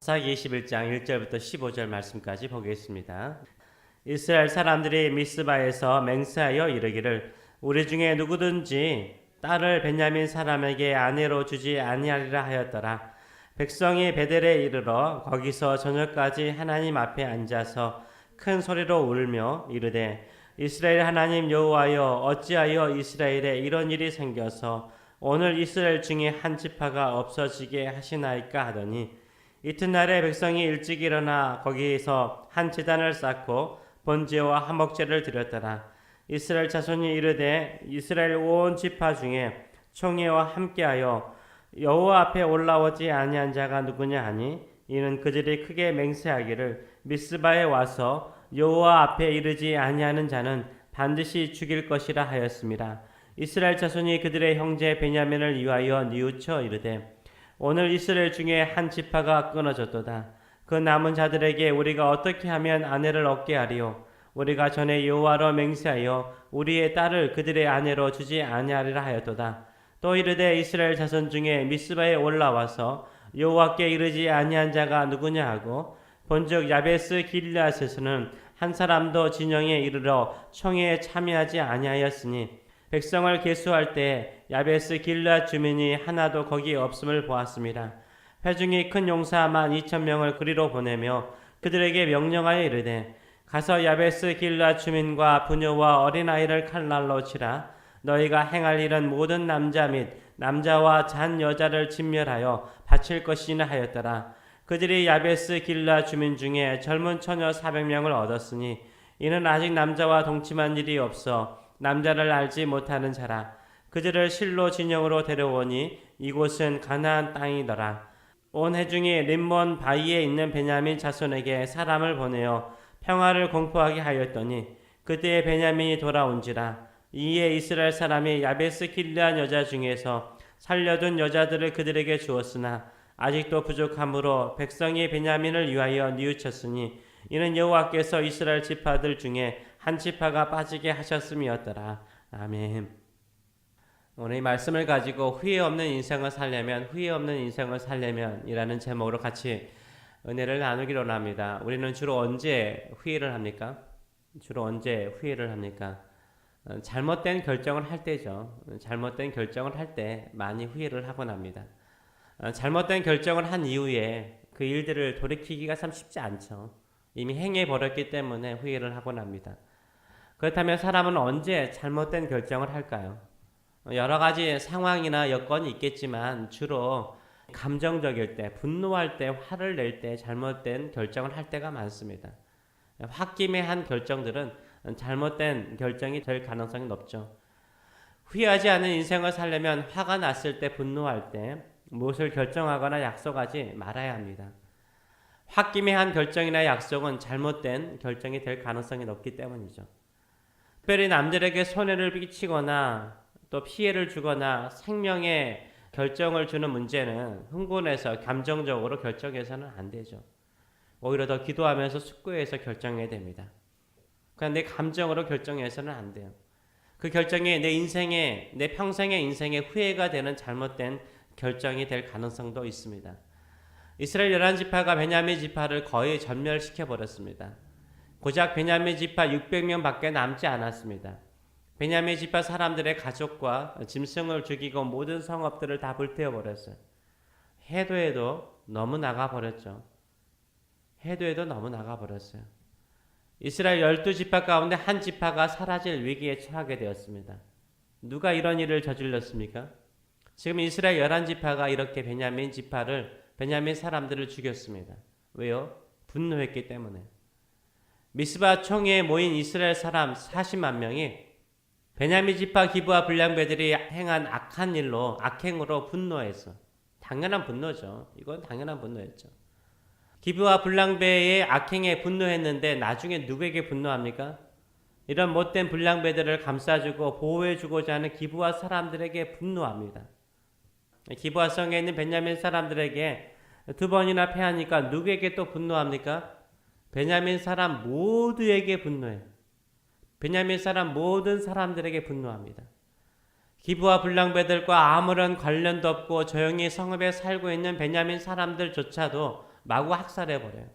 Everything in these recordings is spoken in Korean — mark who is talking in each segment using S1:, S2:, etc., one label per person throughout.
S1: 사사기 21장 1절부터 15절 말씀까지 보겠습니다. 이스라엘 사람들이 미스바에서 맹세하여 이르기를 우리 중에 누구든지 딸을 베냐민 사람에게 아내로 주지 아니하리라 하였더라. 백성이 베델에 이르러 거기서 저녁까지 하나님 앞에 앉아서 큰 소리로 울며 이르되 이스라엘 하나님 여호와여 어찌하여 이스라엘에 이런 일이 생겨서 오늘 이스라엘 중에 한 지파가 없어지게 하시나이까 하더니 이튿날에 백성이 일찍 일어나 거기에서 한 제단을 쌓고 번제와 화목제를 드렸더라. 이스라엘 자손이 이르되 이스라엘 온 지파 중에 총회와 함께하여 여호와 앞에 올라오지 아니한 자가 누구냐 하니 이는 그들이 크게 맹세하기를 미스바에 와서 여호와 앞에 이르지 아니하는 자는 반드시 죽일 것이라 하였습니다. 이스라엘 자손이 그들의 형제 베냐민을 위하여 뉘우쳐 이르되 오늘 이스라엘 중에 한 지파가 끊어졌도다. 그 남은 자들에게 우리가 어떻게 하면 아내를 얻게 하리요? 우리가 전에 여호와로 맹세하여 우리의 딸을 그들의 아내로 주지 아니하리라 하였도다. 또 이르되 이스라엘 자손 중에 미스바에 올라와서 여호와께 이르지 아니한 자가 누구냐 하고 본즉 야베스 길르앗에서는 한 사람도 진영에 이르러 총회에 참여하지 아니하였으니 백성을 계수할 때 야베스 길르앗 주민이 하나도 거기 없음을 보았습니다. 회중이 큰 용사 12,000명을 그리로 보내며 그들에게 명령하여 이르되 가서 야베스 길르앗 주민과 부녀와 어린아이를 칼날로 치라. 너희가 행할 일은 모든 남자 및 남자와 잔 여자를 진멸하여 바칠 것이나 하였더라. 그들이 야베스 길르앗 주민 중에 젊은 처녀 400명을 얻었으니 이는 아직 남자와 동침한 일이 없어 남자를 알지 못하는 자라. 그들을 실로 진영으로 데려오니 이곳은 가나안 땅이더라. 온 회중이 림몬 바위에 있는 베냐민 자손에게 사람을 보내어 평화를 공포하게 하였더니 그때에 베냐민이 돌아온지라. 이에 이스라엘 사람이 야베스 길르앗 여자 중에서 살려둔 여자들을 그들에게 주었으나 아직도 부족함으로 백성이 베냐민을 위하여 뉘우쳤으니 이는 여호와께서 이스라엘 지파들 중에 한 지파가 빠지게 하셨음이었더라. 아멘. 오늘 이 말씀을 가지고 후회 없는 인생을 살려면 이라는 제목으로 같이 은혜를 나누기로 합니다. 우리는 주로 언제 후회를 합니까? 잘못된 결정을 할 때죠. 잘못된 결정을 할 때 많이 후회를 하곤 합니다. 잘못된 결정을 한 이후에 그 일들을 돌이키기가 참 쉽지 않죠. 이미 행해버렸기 때문에 후회를 하곤 합니다. 그렇다면 사람은 언제 잘못된 결정을 할까요? 여러 가지 상황이나 여건이 있겠지만 주로 감정적일 때, 분노할 때, 화를 낼 때 잘못된 결정을 할 때가 많습니다. 홧김에 한 결정들은 잘못된 결정이 될 가능성이 높죠. 후회하지 않은 인생을 살려면 화가 났을 때, 분노할 때 무엇을 결정하거나 약속하지 말아야 합니다. 홧김에 한 결정이나 약속은 잘못된 결정이 될 가능성이 높기 때문이죠. 특별히 남들에게 손해를 끼치거나 또 피해를 주거나 생명에 결정을 주는 문제는 흥분해서 감정적으로 결정해서는 안 되죠. 오히려 더 기도하면서 숙고해서 결정해야 됩니다. 그냥 내 감정으로 결정해서는 안 돼요. 그 결정이 내 평생의 인생의 후회가 되는 잘못된 결정이 될 가능성도 있습니다. 이스라엘 11지파가 베냐민 지파를 거의 전멸시켜 버렸습니다. 고작 베냐민 지파 600명 밖에 남지 않았습니다. 베냐민 지파 사람들의 가족과 짐승을 죽이고 모든 성읍들을 다 불태워 버렸어요. 해도 너무 나가 버렸죠. 이스라엘 12지파 가운데 한 지파가 사라질 위기에 처하게 되었습니다. 누가 이런 일을 저질렀습니까? 지금 이스라엘 11지파가 이렇게 베냐민 사람들을 죽였습니다. 왜요? 분노했기 때문에. 미스바 총회에 모인 이스라엘 사람 40만 명이 베냐민 지파 기브와 불량배들이 행한 악행으로 분노했어. 당연한 분노죠. 이건 당연한 분노였죠. 기브와 불량배의 악행에 분노했는데 나중에 누구에게 분노합니까? 이런 못된 불량배들을 감싸주고 보호해주고자 하는 기브와 사람들에게 분노합니다. 기브와 성에 있는 베냐민 사람들에게 2번이나 패하니까 누구에게 또 분노합니까? 베냐민 사람 모두에게 분노해요. 베냐민 사람 모든 사람들에게 분노합니다. 기브와 불량배들과 아무런 관련도 없고 조용히 성읍에 살고 있는 베냐민 사람들조차도 마구 학살해버려요.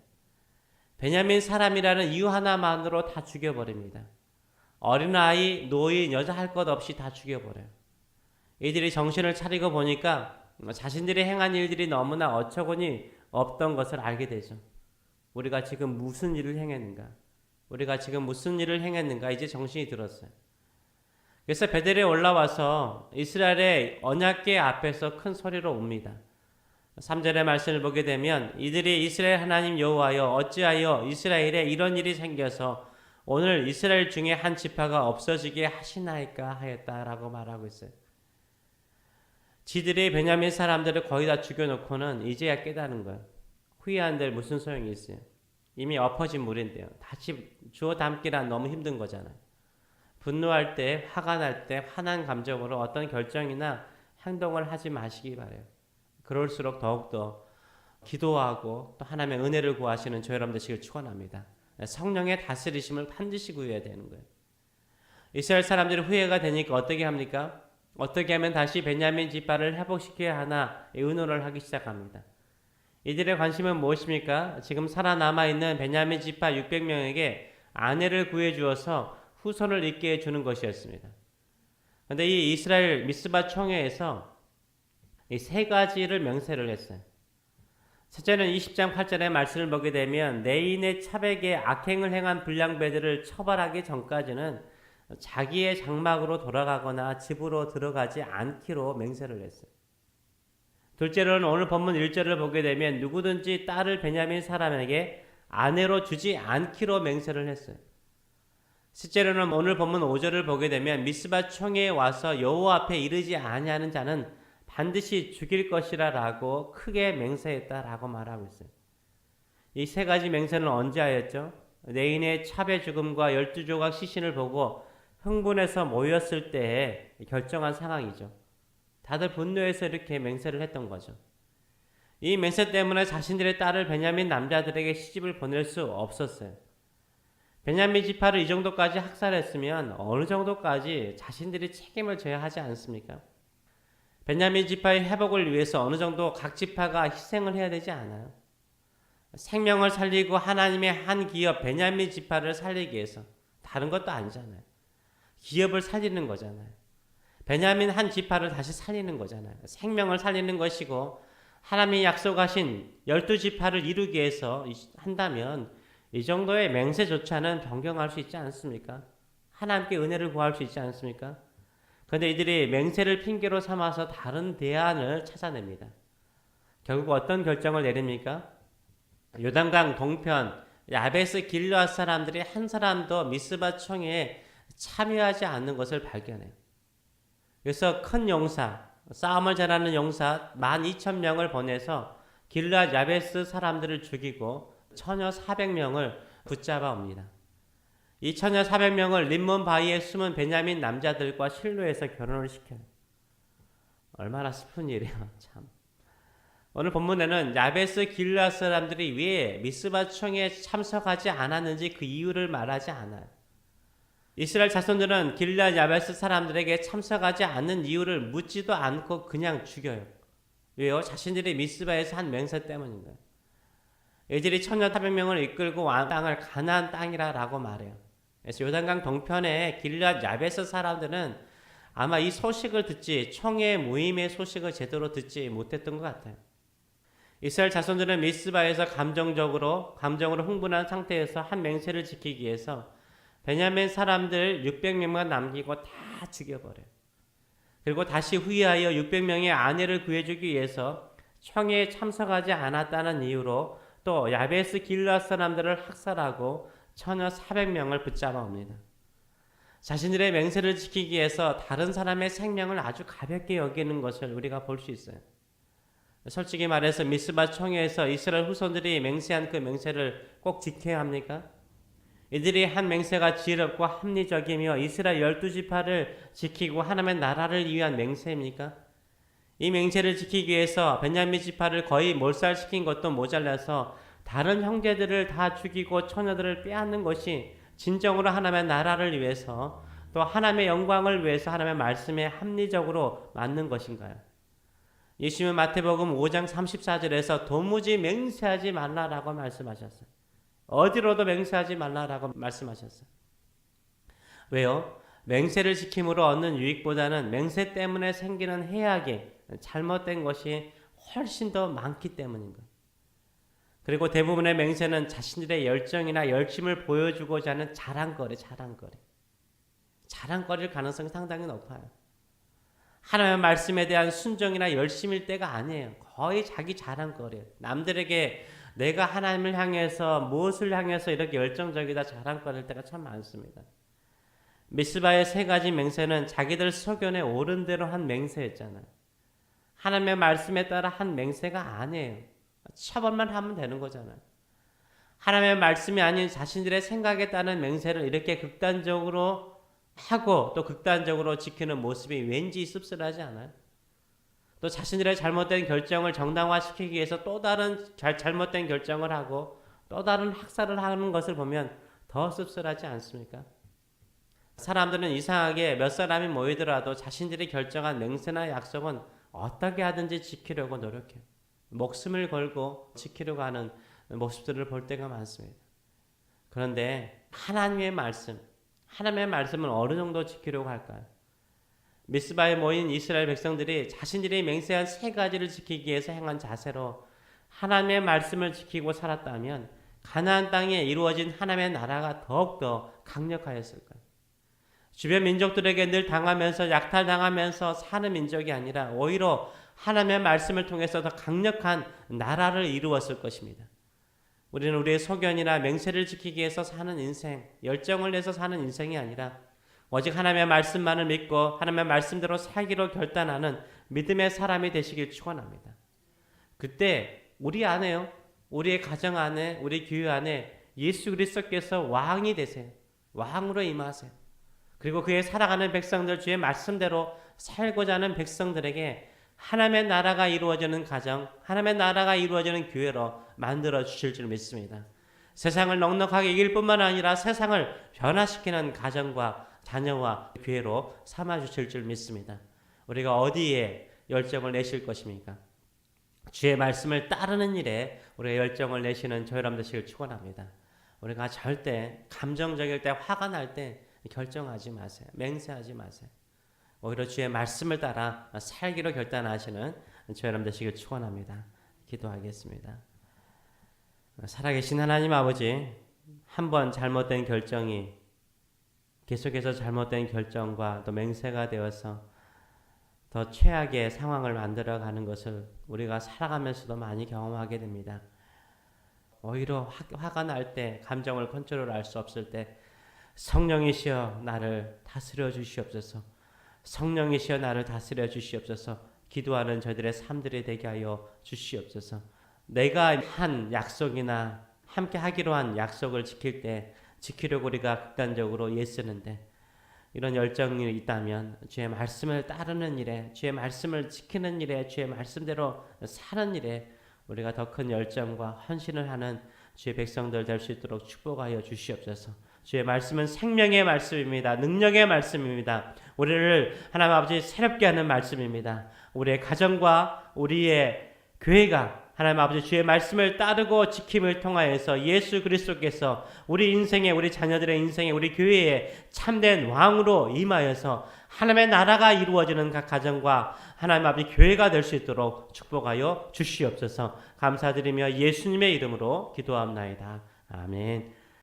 S1: 베냐민 사람이라는 이유 하나만으로 다 죽여버립니다. 어린아이, 노인, 여자 할 것 없이 다 죽여버려요. 이들이 정신을 차리고 보니까 자신들이 행한 일들이 너무나 어처구니 없던 것을 알게 되죠. 우리가 지금 무슨 일을 행했는가? 우리가 지금 무슨 일을 행했는가? 이제 정신이 들었어요. 그래서 베델에 올라와서 이스라엘의 언약궤 앞에서 큰 소리로 웁니다. 3절의 말씀을 보게 되면 이들이 이스라엘 하나님 여호와여 어찌하여 이스라엘에 이런 일이 생겨서 오늘 이스라엘 중에 한 지파가 없어지게 하시나이까 하였다라고 말하고 있어요. 지들이 베냐민 사람들을 거의 다 죽여놓고는 이제야 깨닫는 거예요. 후회한들 무슨 소용이 있어요. 이미 엎어진 물인데요. 다시 주워 담기란 너무 힘든 거잖아요. 분노할 때, 화가 날 때 화난 감정으로 어떤 결정이나 행동을 하지 마시기 바라요. 그럴수록 더욱더 기도하고 또 하나님의 은혜를 구하시는 저 여러분 되시길 축원합니다. 성령의 다스리심을 반드시 구해야 되는 거예요. 이스라엘 사람들이 후회가 되니까 어떻게 합니까? 어떻게 하면 다시 베냐민 지파를 회복시켜야 하나 의논을 하기 시작합니다. 이들의 관심은 무엇입니까? 지금 살아남아있는 베냐민 지파 600명에게 아내를 구해주어서 후손을 잇게 해주는 것이었습니다. 그런데 이 이스라엘 미스바 총회에서 이 세 가지를 명세를 했어요. 첫째는 20장 8절의 말씀을 보게 되면 내인의 차백에 악행을 행한 불량배들을 처벌하기 전까지는 자기의 장막으로 돌아가거나 집으로 들어가지 않기로 맹세를 했어요. 둘째로는 오늘 본문 1절을 보게 되면 누구든지 딸을 베냐민 사람에게 아내로 주지 않기로 맹세를 했어요. 셋째로는 오늘 본문 5절을 보게 되면 미스바 총회에 와서 여호와 앞에 이르지 아니하는 자는 반드시 죽일 것이라라고 크게 맹세했다라고 말하고 있어요. 이 세 가지 맹세는 언제 하였죠? 내인의 차배 죽음과 12조각 시신을 보고 흥분해서 모였을 때에 결정한 상황이죠. 다들 분노해서 이렇게 맹세를 했던 거죠. 이 맹세 때문에 자신들의 딸을 베냐민 남자들에게 시집을 보낼 수 없었어요. 베냐민 지파를 이 정도까지 학살했으면 어느 정도까지 자신들이 책임을 져야 하지 않습니까? 베냐민 지파의 회복을 위해서 어느 정도 각 지파가 희생을 해야 되지 않아요? 생명을 살리고 하나님의 한 기업 베냐민 지파를 살리기 위해서 다른 것도 아니잖아요. 기업을 살리는 거잖아요. 베냐민 한 지파를 다시 살리는 거잖아요. 생명을 살리는 것이고 하나님이 약속하신 12지파를 이루기 위해서 한다면 이 정도의 맹세조차는 변경할 수 있지 않습니까? 하나님께 은혜를 구할 수 있지 않습니까? 그런데 이들이 맹세를 핑계로 삼아서 다른 대안을 찾아냅니다. 결국 어떤 결정을 내립니까? 요단강 동편 야베스 길르앗 사람들이 한 사람도 미스바 총회에 참여하지 않는 것을 발견해요. 그래서 큰 용사, 싸움을 잘하는 용사 12,000명을 보내서 길르앗 야베스 사람들을 죽이고 처녀 400명을 붙잡아 옵니다. 이 처녀 400명을 림몬 바위에 숨은 베냐민 남자들과 실로에서 결혼을 시켜요. 얼마나 슬픈 일이에요. 참. 오늘 본문에는 야베스 길르앗 사람들이 왜 미스바 총회에 참석하지 않았는지 그 이유를 말하지 않아요. 이스라엘 자손들은 길르앗 야베스 사람들에게 참석하지 않는 이유를 묻지도 않고 그냥 죽여요. 왜요? 자신들이 미스바에서 한 맹세 때문인가요? 이들이 처녀 400명을 이끌고 왕 땅을 가나안 땅이라고 말해요. 그래서 요단강 동편에 길르앗 야베스 사람들은 아마 이 소식을 듣지 총회 모임의 소식을 제대로 듣지 못했던 것 같아요. 이스라엘 자손들은 미스바에서 감정으로 흥분한 상태에서 한 맹세를 지키기 위해서 베냐민 사람들 600명만 남기고 다 죽여버려요. 그리고 다시 후회하여 600명의 아내를 구해주기 위해서 총회에 참석하지 않았다는 이유로 또 야베스 길르앗 사람들을 학살하고 처녀 400명을 붙잡아 옵니다. 자신들의 맹세를 지키기 위해서 다른 사람의 생명을 아주 가볍게 여기는 것을 우리가 볼 수 있어요. 솔직히 말해서 미스바 총회에서 이스라엘 후손들이 맹세한 그 맹세를 꼭 지켜야 합니까? 이들이 한 맹세가 지혜롭고 합리적이며 이스라엘 12지파를 지키고 하나님의 나라를 위한 맹세입니까? 이 맹세를 지키기 위해서 베냐민 지파를 거의 몰살시킨 것도 모자라서 다른 형제들을 다 죽이고 처녀들을 빼앗는 것이 진정으로 하나님의 나라를 위해서 또 하나님의 영광을 위해서 하나님의 말씀에 합리적으로 맞는 것인가요? 예수님은 마태복음 5장 34절에서 도무지 맹세하지 말라라고 말씀하셨어요. 어디로도 맹세하지 말라라고 말씀하셨어요. 왜요? 맹세를 지킴으로 얻는 유익보다는 맹세 때문에 생기는 해악이, 잘못된 것이 훨씬 더 많기 때문인 거예요. 그리고 대부분의 맹세는 자신들의 열정이나 열심을 보여주고자 하는 자랑거리일 가능성이 상당히 높아요. 하나님의 말씀에 대한 순종이나 열심일 때가 아니에요. 거의 자기 자랑거리예요. 남들에게 내가 하나님을 향해서 무엇을 향해서 이렇게 열정적이다 자랑거릴 때가 참 많습니다. 미스바의 3가지 맹세는 자기들 소견에 옳은 대로 한 맹세였잖아요. 하나님의 말씀에 따라 한 맹세가 아니에요. 처벌만 하면 되는 거잖아요. 하나님의 말씀이 아닌 자신들의 생각에 따른 맹세를 이렇게 극단적으로 하고 또 극단적으로 지키는 모습이 왠지 씁쓸하지 않아요? 또 자신들의 잘못된 결정을 정당화시키기 위해서 또 다른 잘못된 결정을 하고 또 다른 학살을 하는 것을 보면 더 씁쓸하지 않습니까? 사람들은 이상하게 몇 사람이 모이더라도 자신들이 결정한 맹세나 약속은 어떻게 하든지 지키려고 노력해요. 목숨을 걸고 지키려고 하는 모습들을 볼 때가 많습니다. 그런데 하나님의 말씀은 어느 정도 지키려고 할까요? 미스바에 모인 이스라엘 백성들이 자신들이 맹세한 3가지를 지키기 위해서 행한 자세로 하나님의 말씀을 지키고 살았다면 가나안 땅에 이루어진 하나님의 나라가 더욱더 강력하였을 거예요. 주변 민족들에게 늘 당하면서 약탈당하면서 사는 민족이 아니라 오히려 하나님의 말씀을 통해서 더 강력한 나라를 이루었을 것입니다. 우리는 우리의 소견이나 맹세를 지키기 위해서 사는 인생, 열정을 내서 사는 인생이 아니라 오직 하나님의 말씀만을 믿고 하나님의 말씀대로 살기로 결단하는 믿음의 사람이 되시길 축원합니다. 그때 우리 안에요, 우리의 가정 안에, 우리 교회 안에 예수 그리스도께서 왕이 되세요. 왕으로 임하세요. 그리고 그의 살아가는 백성들, 주의 말씀대로 살고자 하는 백성들에게 하나님의 나라가 이루어지는 가정, 하나님의 나라가 이루어지는 교회로 만들어 주실 줄 믿습니다. 세상을 넉넉하게 이길 뿐만 아니라 세상을 변화시키는 가정과 자녀와 교회로 삼아 주실 줄 믿습니다. 우리가 어디에 열정을 내실 것입니까? 주의 말씀을 따르는 일에 우리가 열정을 내시는 저 여러분 되시길 축원합니다. 우리가 절대 감정적일 때, 화가 날 때 결정하지 마세요. 맹세하지 마세요. 오히려 주의 말씀을 따라 살기로 결단하시는 저 여러분 되시길 축원합니다. 기도하겠습니다. 살아계신 하나님 아버지, 한번 잘못된 결정이 계속해서 잘못된 결정과 또 맹세가 되어서 더 최악의 상황을 만들어가는 것을 우리가 살아가면서도 많이 경험하게 됩니다. 오히려 화가 날 때, 감정을 컨트롤할 수 없을 때 성령이시여 나를 다스려 주시옵소서, 성령이시여 나를 다스려 주시옵소서, 기도하는 저희들의 삶들이 되게 하여 주시옵소서. 내가 한 약속이나 함께 하기로 한 약속을 지킬 때 지키려고 우리가 극단적으로 애쓰는데 이런 열정이 있다면 주의 말씀을 따르는 일에, 주의 말씀을 지키는 일에, 주의 말씀대로 사는 일에 우리가 더 큰 열정과 헌신을 하는 주의 백성들 될 수 있도록 축복하여 주시옵소서. 주의 말씀은 생명의 말씀입니다. 능력의 말씀입니다. 우리를 하나님 아버지 새롭게 하는 말씀입니다. 우리의 가정과 우리의 교회가 하나님 아버지 주의 말씀을 따르고 지킴을 통하여서 예수 그리스도께서 우리 인생에, 우리 자녀들의 인생에, 우리 교회에 참된 왕으로 임하여서 하나님의 나라가 이루어지는 각 가정과 하나님 아버지 교회가 될 수 있도록 축복하여 주시옵소서. 감사드리며 예수님의 이름으로 기도합나이다. 아멘.